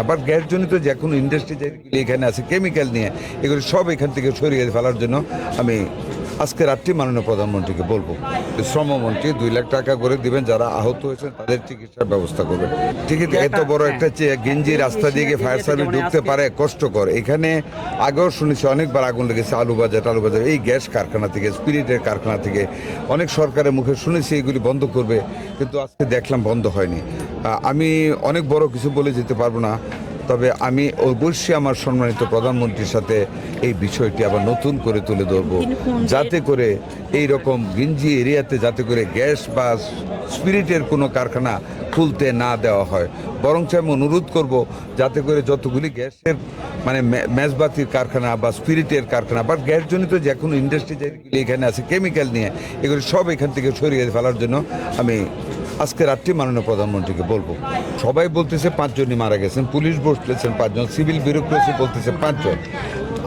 আবার গ্যাসজনিত যে কোনো ইন্ডাস্ট্রি যেগুলি এখানে আছে কেমিক্যাল নিয়ে এগুলি সব এখান থেকে সরিয়ে ফেলার জন্য আমি আজকে রাত্রি মাননীয় প্রধানমন্ত্রীকে বলবো। শ্রমমন্ত্রী 2 লাখ টাকা করে দিবেন, যারা আহত হয়েছেন তাদের চিকিৎসার ব্যবস্থা করবেন। ঠিক আছে, এত বড় একটা গেঞ্জি রাস্তা দিয়ে ফায়ার সার্ভিস ঢুকতে পারে, কষ্টকর। এখানে আগেও শুনেছি অনেকবার আগুন লেগেছে আলুবাজার এই গ্যাস কারখানা থেকে, স্পিরিটের কারখানা থেকে। অনেক সরকারের মুখে শুনেছি এগুলি বন্ধ করবে, কিন্তু আজকে দেখলাম বন্ধ হয়নি। আমি অনেক বড় কিছু বলে যেতে পারবো না, তবে আমি অবশ্যই আমার সম্মানিত প্রধানমন্ত্রীর সাথে এই বিষয়টি আবার নতুন করে তুলে ধরবো, যাতে করে এই রকম গিঞ্জি এরিয়াতে যাতে করে গ্যাস বা স্পিরিটের কোনো কারখানা খুলতে না দেওয়া হয়। বরঞ্চ আমি অনুরোধ করব যাতে করে যতগুলি গ্যাসের মানে মেজবাতির কারখানা বা স্পিরিটের কারখানা বা গ্যাসজনিত যে কোনো ইন্ডাস্ট্রি যেগুলি এখানে আছে কেমিক্যাল নিয়ে এগুলি সব এখান থেকে সরিয়ে ফেলার জন্য আমি আজকে রাত্রি মাননীয় প্রধানমন্ত্রীকে বলবো। সবাই বলতেছে 5 জনই মারা গেছেন, পুলিশ বলতেছেন 5 জন, সিভিল ব্যুরোক্রেসি বলতেছে 5 জন,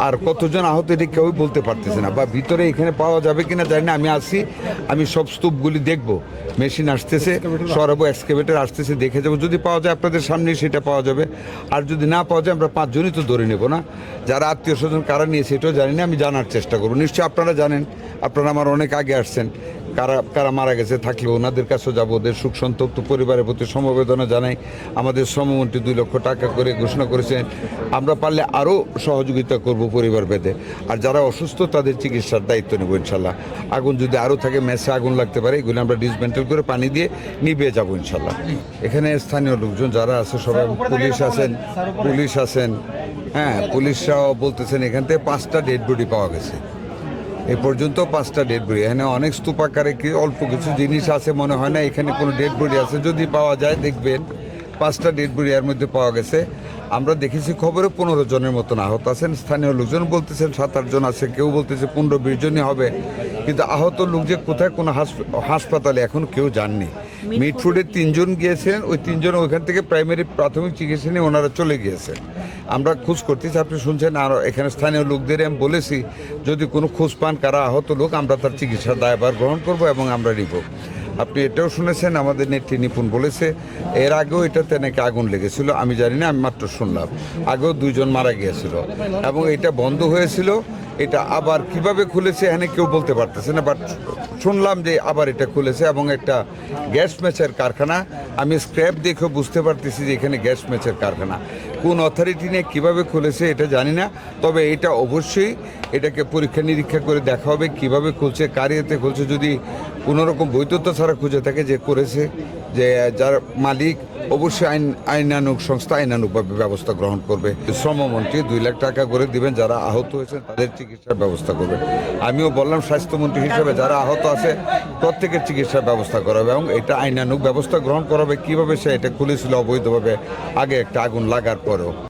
আর কতজন আহত এটি কেউই বলতে পারতেছে না। বা ভিতরে এখানে পাওয়া যাবে কিনা জানি না। আমি আসি, আমি সব স্তূপগুলি দেখবো, মেশিন আসতেছে, সরাবো, এক্সকেভেটর আসতেছে, দেখে যাবো। যদি পাওয়া যায় আপনাদের সামনে সেটা পাওয়া যাবে, আর যদি না পাওয়া যায় আমরা 5 জনই তো ধরে নেবো না। যারা আত্মীয় স্বজন কারা নিয়ে সেটাও জানি না, আমি জানার চেষ্টা করবো। নিশ্চয়ই আপনারা জানেন, আপনারা আমার অনেক আগে আসছেন, কারা কারা মারা গেছে থাকলে ওনাদের কাছেও যাবো। ওদের সুখ সন্তপ্ত পরিবারের প্রতি সমবেদনা জানাই। আমাদের শ্রমমন্ত্রী 2 লক্ষ টাকা করে ঘোষণা করেছেন, আমরা পারলে আরও সহযোগিতা করব পরিবার ভেদে। আর যারা অসুস্থ তাদের চিকিৎসার দায়িত্ব নেব ইনশাল্লাহ। আগুন যদি আরও থাকে, মেসে আগুন লাগতে পারে, এগুলো আমরা ডিসমেন্টেল করে পানি দিয়ে নিভিয়ে যাবো ইনশাল্লাহ। এখানে স্থানীয় লোকজন যারা আছে সবাই, পুলিশ আছেন, হ্যাঁ, পুলিশরাও বলতেছেন এখান থেকে 5টা ডেড বডি পাওয়া গেছে। এ পর্যন্ত 5টা ডেড বডি। এখানে অনেক স্তূপাকারে কি অল্প কিছু জিনিস আছে, মনে হয় না এখানে কোনো ডেড বডি আছে। যদি পাওয়া যায় দেখবেন 5টা ডেড বডি এর মধ্যে পাওয়া গেছে। আমরা দেখেছি খবরে 15 জনের মতন আহত আছেন। স্থানীয় লোকজন বলতেছেন 7-8 জন আছে, কেউ বলতেছে 15-20 জনই হবে। কিন্তু আহত লোক যে কোথায় কোনো হাসপাতালে এখন কেউ জাননি। মিটফুডে 3 জন গিয়েছেন, ওই 3 জন ওইখান থেকে প্রাথমিক চিকিৎসা নিয়ে ওনারা চলে গিয়েছেন। আমরা খোঁজ করতেছি, আপনি শুনছেন। আর এখানে স্থানীয় লোকদের আমি বলেছি যদি কোনো খোঁজ পান কারা আহত লোক, আমরা তার চিকিৎসার দায়ভার গ্রহণ করব এবং আমরা নিব। আপনি এটাও শুনেছেন আমাদের নেত্রী নিপুণ বলেছে এর আগেও এটাতে নাকি আগুন লেগেছিল। আমি জানি না, আমি মাত্র শুনলাম আগেও 2 জন মারা গিয়েছিল এবং এটা বন্ধ হয়েছিল। এটা আবার কিভাবে খুলেছে এখানে কেউ বলতে পারতেছে না, বাট শুনলাম যে আবার এটা খুলেছে এবং একটা গ্যাস ম্যাচের কারখানা। আমি স্ক্র্যাপ দেখেও বুঝতে পারতেছি যে এখানে গ্যাস ম্যাচের কারখানা। কোন অথরিটি নিয়ে কীভাবে খুলেছে এটা জানি না, তবে এটা অবশ্যই এটাকে পরীক্ষা নিরীক্ষা করে দেখা হবে কীভাবে খুলছে, কার ইয়েতে খুলছে। যদি কোনোরকম বৈধতা ছাড়া খুঁজে থাকে যে করেছে, যে যার মালিক, অবশ্যই আইনানুগ সংস্থা আইনানুগভাবে ব্যবস্থা গ্রহণ করবে। শ্রমমন্ত্রী 2 লাখ টাকা করে দিবেন, যারা আহত হয়েছেন তাদের চিকিৎসার ব্যবস্থা করবে। আমিও বললাম স্বাস্থ্যমন্ত্রী হিসেবে যারা আহত আছে প্রত্যেকের চিকিৎসার ব্যবস্থা করা হবে এবং এটা আইনানুগ ব্যবস্থা গ্রহণ করা হবে। কীভাবে সে এটা খুলেছিল অবৈধভাবে আগে একটা আগুন লাগার পরেও।